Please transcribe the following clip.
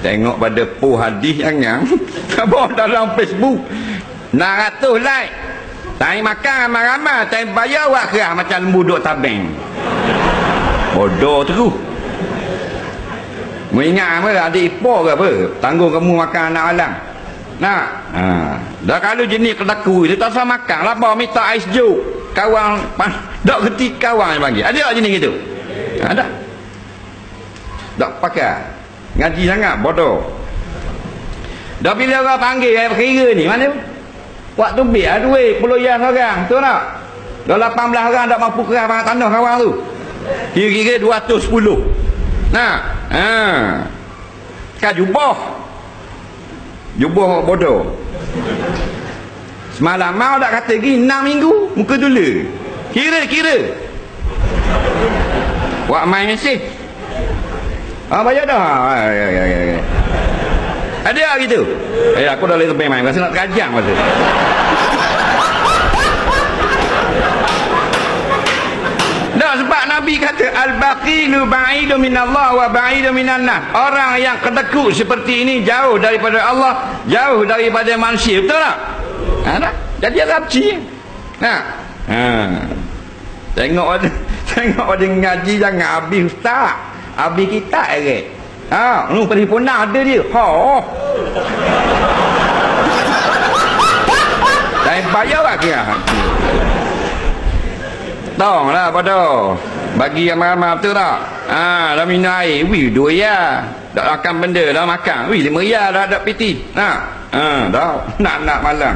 tengok pada hadis yang apa dalam Facebook 600 like. Tai makan ramai-ramai, tai bayar awak kerah macam lembu duk tabeng. Bodoh terus. Mu ingat apa adik ipar ke apa? Tanggung kamu makan anak alang. Nak. Dah kalau jenis kedaku dia tak usah makan. Lapar minta ais juk. Kawan dak reti kawan bagi. Ada tak jenis gitu? Ada. Tak pakai. Ngaji sangat bodoh. Dah bila orang panggil kira ni mana? Waktu bil ada duit peloyan orang, betul tak? Dah 18 orang tak mampu kerah banyak tanah kawan tu. Kira-kira 210. Nah, kan jubah bodoh. Semalam mau tak kata lagi 6 minggu muka dulu. Kira. Wak main mesej. Bayar dah. Ya. Ada tak gitu? Aku dah boleh tepi main. Rasa nak terajang masa. Dah sebab Nabi kata al-baqilu ba'idu minallah wa ba'idu minannas. Orang yang kedekut seperti ini jauh daripada Allah, jauh daripada manusia. Betul tak? Nah, jadi rapci. Nah. Tengok ada ngaji jangan habis ustaz. Habis kita erek. Ni perhimpunan ada dia. Dan bayar lah kira. Tolonglah bodoh. Bagi ramai-ramai betul tak? Dah minum air. Wih, 2 ya. Tak makan benda dah makan. Wih, 5 ya dah ada piti. Dah. Nak malam.